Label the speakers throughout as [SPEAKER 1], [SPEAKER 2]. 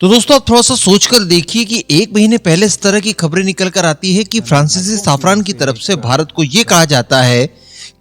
[SPEAKER 1] तो दोस्तों आप थोड़ा सा सोच कर देखिए कि एक महीने पहले इस तरह की खबरें निकल कर आती है कि फ्रांसीसी साफरान की तरफ से भारत को ये कहा जाता है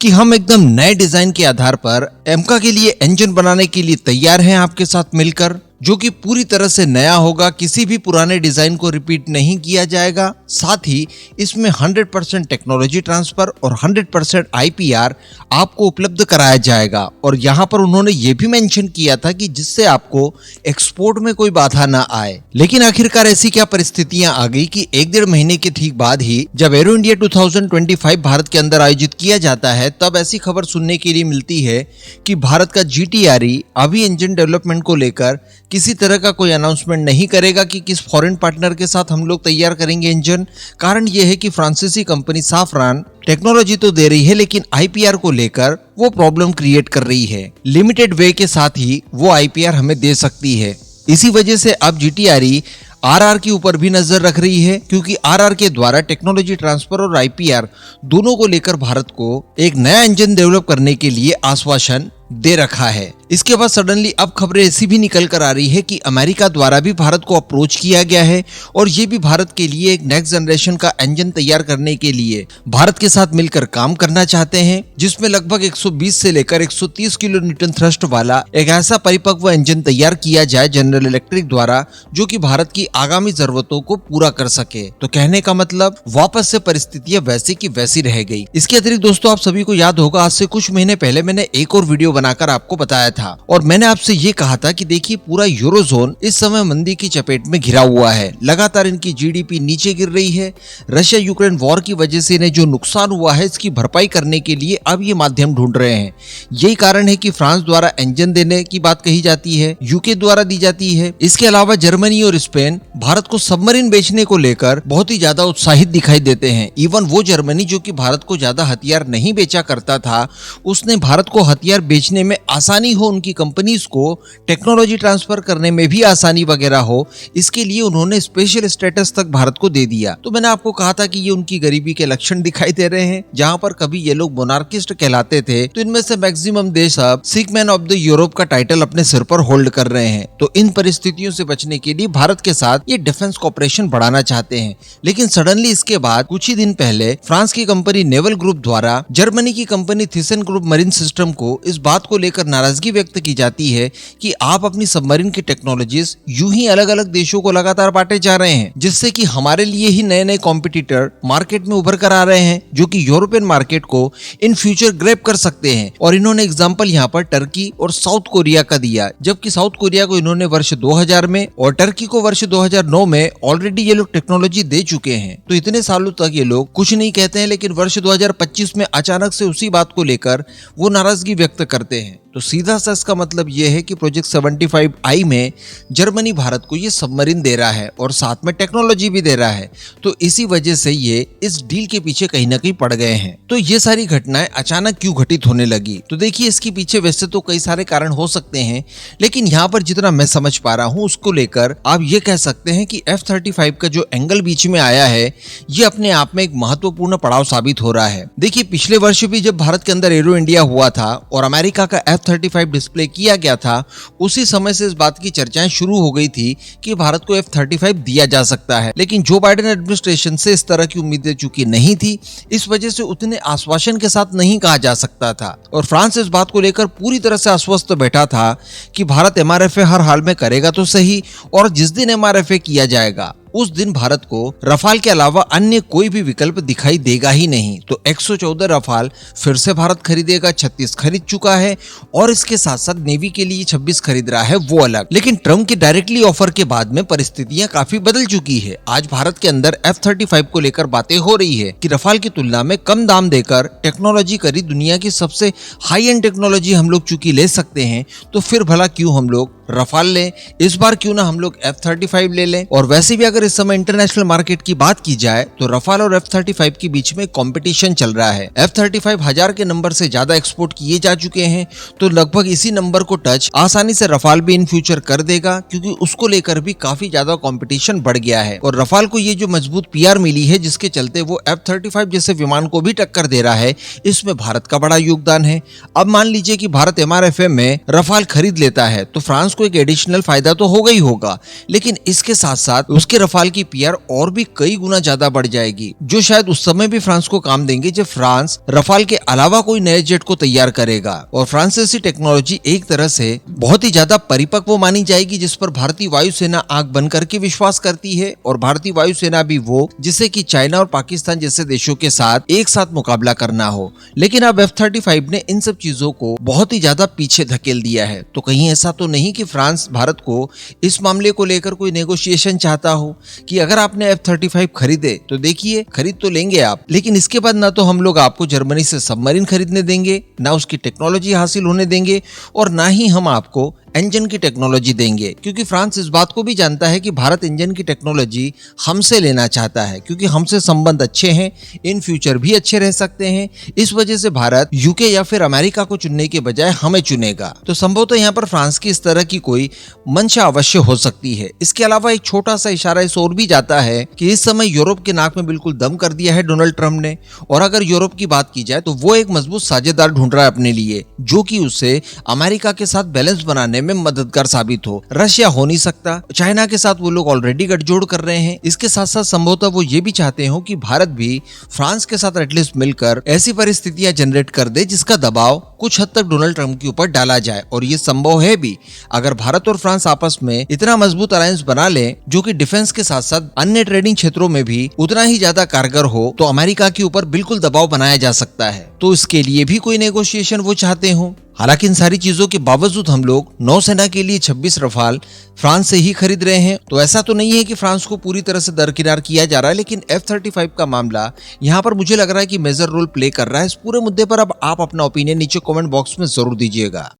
[SPEAKER 1] कि हम एकदम नए डिजाइन के आधार पर एमका के लिए इंजन बनाने के लिए तैयार हैं आपके साथ मिलकर, जो कि पूरी तरह से नया होगा, किसी भी पुराने डिजाइन को रिपीट नहीं किया जाएगा। साथ ही इसमें 100% टेक्नोलॉजी ट्रांसफर और 100% आईपीआर आपको उपलब्ध कराया जाएगा। और यहाँ पर उन्होंने ये भी मेंशन किया था कि जिससे आपको एक्सपोर्ट में कोई बाधा ना आए। लेकिन आखिरकार ऐसी क्या परिस्थितियां आ गई कि एक डेढ़ महीने के ठीक बाद ही जब एरो इंडिया 2025 भारत के अंदर आयोजित किया जाता है, तब ऐसी खबर सुनने के लिए मिलती है कि भारत का जीटीआरई अभी इंजन डेवलपमेंट को लेकर किसी तरह का कोई अनाउंसमेंट नहीं करेगा कि किस फॉरेन पार्टनर के साथ हम लोग तैयार करेंगे इंजन। कारण यह है कि फ्रांसीसी कंपनी साफरान टेक्नोलॉजी तो दे रही है, लेकिन आईपीआर को लेकर वो प्रॉब्लम क्रिएट कर रही है। लिमिटेड वे के साथ ही वो आईपीआर हमें दे सकती है। इसी वजह से अब जीटीआरई आरआर के ऊपर भी नजर रख रही है, क्योंकि आरआर के द्वारा टेक्नोलॉजी ट्रांसफर और आईपीआर दोनों को लेकर भारत को एक नया इंजन डेवलप करने के लिए आश्वासन दे रखा है। इसके बाद सडनली अब खबरें ऐसी भी निकल कर आ रही है कि अमेरिका द्वारा भी भारत को अप्रोच किया गया है और ये भी भारत के लिए एक नेक्स्ट जनरेशन का इंजन तैयार करने के लिए भारत के साथ मिलकर काम करना चाहते हैं, जिसमें लगभग 120 से लेकर 130 किलो न्यूटन थ्रस्ट वाला एक ऐसा परिपक्व इंजन तैयार किया जाए जनरल इलेक्ट्रिक द्वारा, जो कि भारत की आगामी जरूरतों को पूरा कर सके। तो कहने का मतलब वापस से परिस्थितियां वैसी की वैसी रह गई। इसके अतिरिक्त दोस्तों आप सभी को याद होगा, आज से कुछ महीने पहले मैंने एक और वीडियो बनाकर आपको बताया था और मैंने आपसे ये कहा था कि देखिए पूरा यूरोजोन इस समय मंदी की चपेट में घिरा हुआ है। लगातार इनकी जीडीपी नीचे गिर रही है। रशिया यूक्रेन वॉर की वजह से इन्हें जो नुकसान हुआ है, इसकी भरपाई करने के लिए अब ये माध्यम ढूंढ रहे हैं। यही कारण है कि फ्रांस द्वारा इंजन देने की बात कही जाती है, यूके द्वारा दी जाती है। इसके अलावा जर्मनी और स्पेन भारत को सबमरीन बेचने को लेकर बहुत ही ज्यादा उत्साहित दिखाई देते हैं। इवन वो जर्मनी जो कि भारत को ज्यादा हथियार नहीं बेचा करता था, उसने भारत को हथियार बेचने में आसानी हो, उनकी कंपनीज को टेक्नोलॉजी ट्रांसफर करने में भी आसानी वगैरह हो, इसके लिए उन्होंने स्पेशल स्टेटस तक भारत को दे दिया। तो मैंने आपको कहा था कि ये उनकी गरीबी के लक्षण दिखाई दे रहे हैं। जहां पर कभी ये लोग मोनार्किस्ट कहलाते थे, तो इनमें से मैक्सिमम देश अब सिक मैन ऑफ द यूरोप का टाइटल अपने सिर पर होल्ड कर रहे हैं। तो इन परिस्थितियों से बचने के लिए भारत के साथ ये डिफेंस कॉपरेशन बढ़ाना चाहते हैं। लेकिन सडनली इसके बाद कुछ ही दिन पहले फ्रांस की कंपनी नेवल ग्रुप द्वारा जर्मनी की कंपनी थिसन ग्रुप मरीन सिस्टम को इस बात को लेकर नाराजगी व्यक्त की जाती है कि आप अपनी सबमरीन की टेक्नोलॉजीज यूं ही अलग अलग देशों को लगातार बांटे जा रहे हैं, जिससे कि हमारे लिए ही नए नए कॉम्पिटिटर मार्केट में उभर कर आ रहे हैं, जो कि यूरोपियन मार्केट को इन फ्यूचर ग्रैब कर सकते हैं। और इन्होंने एग्जांपल यहाँ पर टर्की और साउथ कोरिया का दिया, जबकि साउथ कोरिया को इन्होंने वर्ष 2000 में और टर्की को वर्ष 2009 में ऑलरेडी ये लोग टेक्नोलॉजी दे चुके हैं। तो इतने सालों तक ये लोग कुछ नहीं कहते हैं, लेकिन वर्ष 2025 में अचानक से उसी बात को लेकर वो नाराजगी व्यक्त करते हैं। तो सीधा सा इसका मतलब यह है कि प्रोजेक्ट 75I में जर्मनी भारत को ये सबमरीन दे रहा है और साथ में टेक्नोलॉजी भी दे रहा है। तो इसी वजह से ये इस डील के पीछे कहीं ना कहीं पड़ गए हैं। तो ये सारी घटनाएं अचानक क्यों घटित होने लगी? तो देखिए इसके पीछे वैसे तो कई सारे कारण हो सकते हैं, लेकिन यहाँ पर जितना मैं समझ पा रहा हूँ उसको लेकर आप ये कह सकते हैं कि F-35 का जो एंगल बीच में आया है, ये अपने आप में एक महत्वपूर्ण पड़ाव साबित हो रहा है। देखिए पिछले वर्ष भी जब भारत के अंदर एरो इंडिया हुआ था और अमेरिका का F-35 डिस्प्ले किया गया था, उसी समय से इस बात की चर्चाएं शुरू हो गई थी कि भारत को F-35 दिया जा सकता है। लेकिन जो बाइडेन एडमिनिस्ट्रेशन से इस तरह की उम्मीदें चूंकि नहीं थी, इस वजह से उतने आश्वासन के साथ नहीं कहा जा सकता था और फ्रांस इस बात को लेकर पूरी तरह से आश्वस्त बैठा था कि भारत MRFA हर हाल में करेगा तो सही, और जिस दिन MRFA किया जाएगा उस दिन भारत को रफाल के अलावा अन्य कोई भी विकल्प दिखाई देगा ही नहीं। तो 114 रफाल फिर से भारत खरीदेगा, 36 खरीद चुका है और इसके साथ साथ नेवी के लिए 26 खरीद रहा है, वो अलग। लेकिन ट्रम्प के डायरेक्टली ऑफर के बाद में परिस्थितियां काफी बदल चुकी है। आज भारत के अंदर F-35 को लेकर बातें हो रही है कि रफाल की तुलना में कम दाम देकर टेक्नोलॉजी करी दुनिया की सबसे हाई एंड टेक्नोलॉजी हम लोग चूंकि ले सकते हैं, तो फिर भला क्यों हम लोग रफाल लें, इस बार क्यों ना हम लोग F-35 ले लें। और वैसे भी अगर अगर इस समय इंटरनेशनल मार्केट की बात की जाए तो रफाल और F-35 के बीच में कंपटीशन चल रहा है। F-35 1000 के नंबर से ज्यादा एक्सपोर्ट किए जा चुके हैं, तो लगभग इसी नंबर को टच आसानी से रफाल भी इन फ्यूचर कर देगा, क्योंकि उसको लेकर भी काफी ज्यादा कंपटीशन बढ़ गया है। और रफाल को ये जो मजबूत PR मिली है, जिसके चलते वो F-35 जैसे विमान को भी टक्कर दे रहा है, इसमें भारत का बड़ा योगदान है। अब मान लीजिए कि भारत MRFA में रफाल खरीद लेता है, तो फ्रांस को एक एडिशनल फायदा तो होगा ही होगा, लेकिन इसके साथ साथ उसके रफाल की PR और भी कई गुना ज्यादा बढ़ जाएगी, जो शायद उस समय भी फ्रांस को काम देंगे जब फ्रांस रफाल के अलावा कोई नए जेट को तैयार करेगा। और फ्रांसीसी टेक्नोलॉजी एक तरह से बहुत ही ज्यादा परिपक्व मानी जाएगी, जिस पर भारतीय वायुसेना आंख बंद करके विश्वास करती है, और भारतीय वायुसेना भी वो जिसे कि चाइना और पाकिस्तान जैसे देशों के साथ एक साथ मुकाबला करना हो। लेकिन अब F-35 ने इन सब चीजों को बहुत ही ज्यादा पीछे धकेल दिया है। तो कहीं ऐसा तो नहीं कि फ्रांस भारत को इस मामले को लेकर कोई नेगोशिएशन चाहता हो कि अगर आपने F-35 खरीदे तो देखिए, खरीद तो लेंगे आप, लेकिन इसके बाद ना तो हम लोग आपको जर्मनी से सबमरीन खरीदने देंगे, ना उसकी टेक्नोलॉजी हासिल होने देंगे, और ना ही हम आपको इंजन की टेक्नोलॉजी देंगे, क्योंकि फ्रांस इस बात को भी जानता है कि भारत इंजन की टेक्नोलॉजी हमसे लेना चाहता है, क्योंकि हमसे संबंध अच्छे हैं, इन फ्यूचर भी अच्छे रह सकते हैं। इस वजह से भारत यूके या फिर अमेरिका को चुनने के बजाय हमें चुनेगा। तो संभवतः यहाँ पर फ्रांस की इस तरह की कोई मंशा अवश्य हो सकती है। इसके अलावा एक छोटा सा इशारा इस ओर भी जाता है कि इस समय यूरोप के नाक में बिल्कुल दम कर दिया है डोनाल्ड ट्रंप ने, और अगर यूरोप की बात की जाए तो वो एक मजबूत साझेदार ढूंढ रहा है अपने लिए, जो कि उसे अमेरिका के साथ बैलेंस बनाने में मददगार साबित हो। रशिया हो नहीं सकता, चाइना के साथ वो लोग ऑलरेडी गठजोड़ कर रहे हैं। इसके साथ साथ संभवतः वो ये भी चाहते हो कि भारत भी फ्रांस के साथ एटलीस्ट मिलकर ऐसी परिस्थितियां जनरेट कर दे जिसका दबाव कुछ हद तक डोनाल्ड ट्रंप के ऊपर डाला जाए। और ये संभव है भी, अगर भारत और फ्रांस आपस में इतना मजबूत अलायंस बना लें जो कि डिफेंस के साथ साथ अन्य ट्रेडिंग क्षेत्रों में भी उतना ही ज्यादा कारगर हो, तो अमेरिका के ऊपर बिल्कुल दबाव बनाया जा सकता है। तो इसके लिए भी कोई नेगोशिएशन वो चाहते हो। हालांकि इन सारी चीजों के बावजूद हम लोग नौसेना के लिए 26 रफाल फ्रांस से ही खरीद रहे हैं, तो ऐसा तो नहीं है कि फ्रांस को पूरी तरह से दरकिनार किया जा रहा है। लेकिन F-35 का मामला यहाँ पर मुझे लग रहा है कि मेजर रोल प्ले कर रहा है। इस पूरे मुद्दे पर अब आप अपना ओपिनियन नीचे कमेंट बॉक्स में जरूर दीजिएगा।